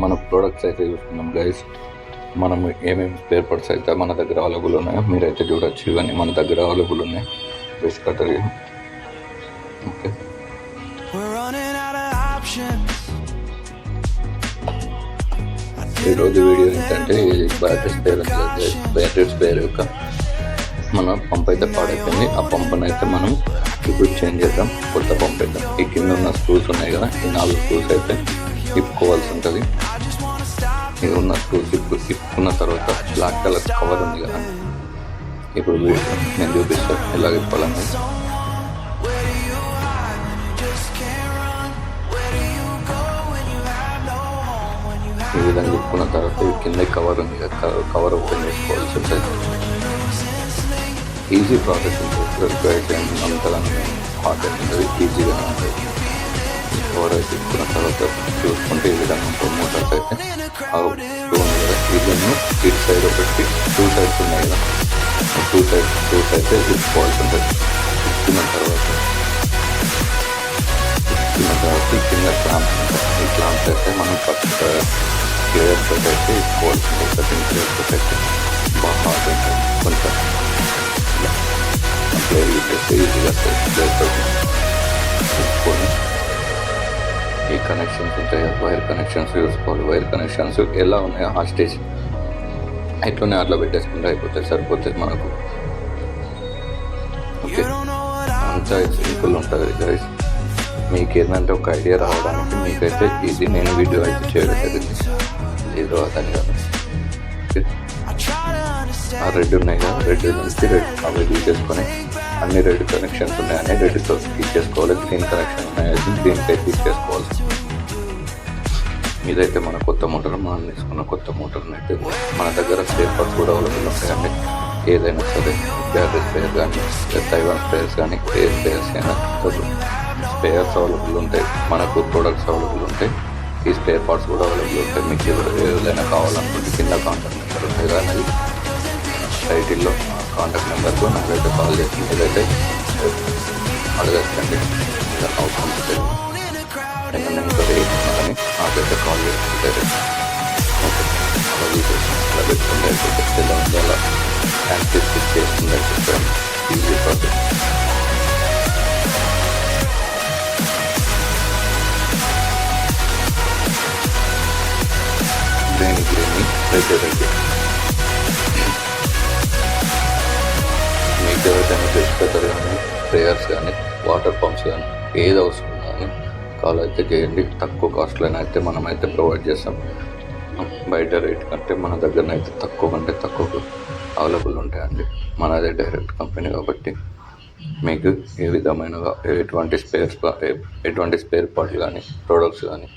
మన ప్రోడక్ట్స్ అయితే చూసుకుందాం గైస్. మనం ఏమేమి స్పేర్ పార్ట్స్ అయితే మన దగ్గర అవైలబుల్ ఉన్నాయో మీరైతే చూడొచ్చు. ఇవన్నీ మన దగ్గర అవైలబుల్ ఉన్నాయి. Brush cutter. ఓకే, ఈరోజు వీడియో ఏంటంటే బ్యాటరీ స్పేర్ యొక్క మన పంప్ అయితే పాడైపోయింది. ఆ పంపును అయితే మనం ఇప్పుడు చేంజ్ చేద్దాం, కొత్త పంప్ వేద్దాం. ఈ కింద ఉన్న స్క్రూస్ ఉన్నాయి కదా, ఈ 4 స్క్రూస్ అయితే ఇప్పుకోవాల్సి ఉంటుంది. ఇది ఉన్న స్క్రూస్ ఇప్పుకున్న తర్వాత బ్లాక్ కలర్ కవర్ ఉంది కదా, ఇప్పుడు నేను చూపిస్తాను ఎలా ఇప్పాలని. ఈ విధంగా ఇప్పుకున్న తర్వాత కింద కవర్ ఉంది కదా, కవర్ ఓపెన్ చేసుకోవాల్సి ఉంటుంది. ఈజీ ప్రాసెస్ ఉంటుంది, అంతగా హార్ట్ ఉంటుంది, ఈజీగా ఉంటుంది. కవర్ అయితే ఇప్పుకున్న తర్వాత చూసుకుంటే ఈ విధంగా ఉంటుంది. మోటార్స్ అయితే ఇదిను ఇటు సైడ్ ఒకటి 2 సైడ్స్ ఉన్నాయి కదా, 2 సైడ్స్ అయితే ఇప్పుకోవాల్సి ఉంటుంది. ఇప్పుకున్న తర్వాత కింద క్లాంప్స్ ఉంటాయి. ఈ క్లాంప్స్ అయితే మనం ఫస్ట్ క్లియర్స్ అయితే ఇప్పుకోవాల్సి ఉంటుంది. సెకండ్ క్లియర్స్ అయితే బాగా హార్ట్ ఉంటుంది. కొంచెం క్లియర్ చేస్తే ఈజీగా ఇప్పుకొని ఈ కనెక్షన్స్ ఉంటాయి, వైర్ కనెక్షన్స్ చూసుకోవాలి. వైర్ కనెక్షన్స్ ఎలా ఉన్నాయో హాస్టేజ్ ఇట్లనే అట్లా పెట్టేసుకుంటే అయిపోతుంది, సరిపోతుంది మనకు. ఓకే, అంతా సింపుల్ ఉంటుంది గైస్. మీకు ఏంటంటే ఒక ఐడియా రావడానికి మీకైతే ఇది నేను వీడియో అయితే చేయడం జరిగింది. ఏదో అదని కాదు. ఆ రెడ్ ఉన్నాయి కదా, రెడ్ నుంచి రెడ్ అవి తీసేసుకొని అన్ని రెడ్ కనెక్షన్స్ ఉన్నాయని రెడ్తో తీసేసుకోవాలి. గ్రీన్ కనెక్షన్ ఉన్నాయని దీనికైతే తీసేసుకోవాలి. ఇదైతే మన కొత్త మోటార్, మనం తీసుకున్న కొత్త మోటార్ని అయితే మన దగ్గర స్పేర్ పార్ట్స్ కూడా అవైలబుల్ ఉంటాయండి. ఏదైనా సరే బ్యాటరీ స్పేర్ కానీ, తైవాన్ స్పేర్స్ కానీ, ఏ స్పేర్స్ అయినా స్పేర్స్ అవైలబుల్ ఉంటాయి. మనకు ప్రొడక్ట్స్ అవైలబుల్ ఉంటాయి. ఈ స్పేర్ పార్ట్స్ కూడా అవైలబుల్ ఉంటాయి. మీకు ఏదైనా కావాలనుకుంటే కింద కాంటాక్ట్ నెంబర్ ఉంటాయి కానీ టైటిల్లో కాంటాక్ట్ నెంబర్తో నాకైతే కాల్ చేసి ఏదైతే అడగచ్చండి. అవసరం ఏమన్నా ఇంకా వేయకున్నారని నాకైతే కాల్ చేస్తుంటే ఓకే, అలా అలా పెట్టుకుంటే అయిపోతే ఎలా ఉంది అలా యాక్టివ్ చేసుకుంటే చెప్పాను. Easy process. గ్రేని రెడ్డి మీకు ఎవరికైనా బ్రష్ కటర్ కానీ, స్ప్రేయర్స్ కానీ, వాటర్ పంప్స్ కానీ ఏది అవసరం కానీ కాల్ అయితే చేయండి. తక్కువ కాస్ట్లోనే అయితే మనమైతే ప్రొవైడ్ చేస్తాం. బయట రేట్ కంటే మన దగ్గర అయితే తక్కువ కంటే తక్కువ అవైలబుల్ ఉంటాయండి. మనదే డైరెక్ట్ కంపెనీ కాబట్టి మీకు ఏ విధమైనగా ఎటువంటి స్పేర్ పార్ట్లు కానీ, ప్రొడక్ట్స్ కానీ,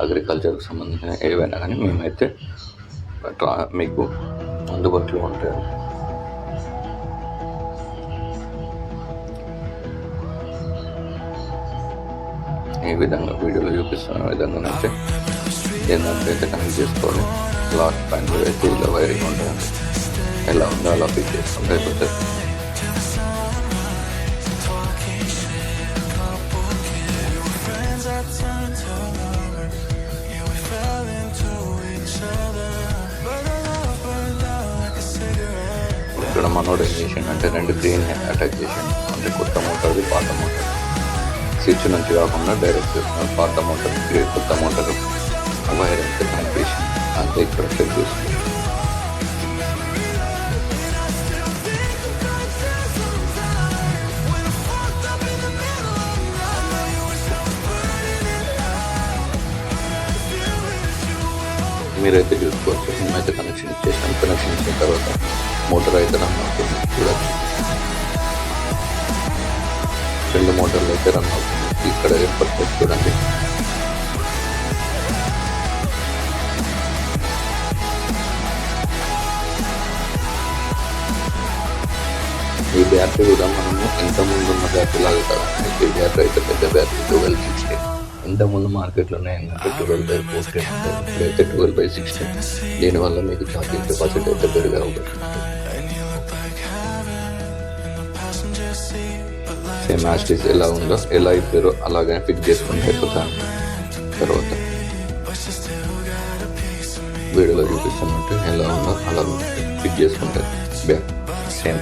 అగ్రికల్చర్కి సంబంధించిన ఏవైనా కానీ మేమైతే మీకు అందుబాటులో ఉంటాయండి. ఈ విధంగా వీడియోలో చూపిస్తున్న విధంగా అయితే ఏంటంటే అయితే కనెక్ట్ చేసుకోవాలి. లాస్ట్ పాయింట్ అయితే ఇలా వైరింగ్ ఉంటుంది, ఎలా ఉందో అలా ఫిట్ చేసుకుంటే అయిపోతుంది. ఇక్కడ మనోడు ఏం చేసిండు అంటే 2 గ్రీన్ అటాచ్ చేసిండు. అంటే కొత్త మోటార్ది పాత మోటార్ స్విచ్ నుంచి కాకుండా డైరెక్ట్ చేస్తున్నాం. పాత మోటార్ కొత్త మోటార్ వైర్ అయితే కనెక్ట్ చేసింది. అంతే, ఇక్కడ చెక్ చేసుకోండి. మీరైతే చూసుకోవచ్చు. మేమైతే కనెక్షన్ ఇచ్చేసాం. కనెక్షన్ ఇచ్చిన తర్వాత మోటార్ అయితే రన్ అవుతుంది. చూడచ్చు, 2 మోటార్లు అయితే రన్ అవుతుంది. ఇక్కడ ఏర్పడుతుంది చూడండి. ఈ బ్యాటరీ కూడా మనము ఇంతకుముందు ఉన్న బ్యాటరీ లాగా కదా, ఈ బ్యాటరీ అయితే పెద్ద బ్యాటరీ 1260. ఇంతకుముందు మార్కెట్లోనే ఏంటంటే 12/14 ఇప్పుడైతే 12/16. దీనివల్ల మీకు ఛార్జింగ్ కెపాసిటీ అయితే పెరిగే అవకాశం ఉంటుంది. సేమ్ యాస్టిస్ ఎలా ఉందో ఎలా ఇప్పారో అలాగే ఫిక్స్ చేసుకుంటే అయిపోతాను. తర్వాత వీడియోలో చూపిస్తున్నట్టు ఎలా ఉందో అలా ఫిట్ చేసుకుంటే బ్యాక్ సేమ్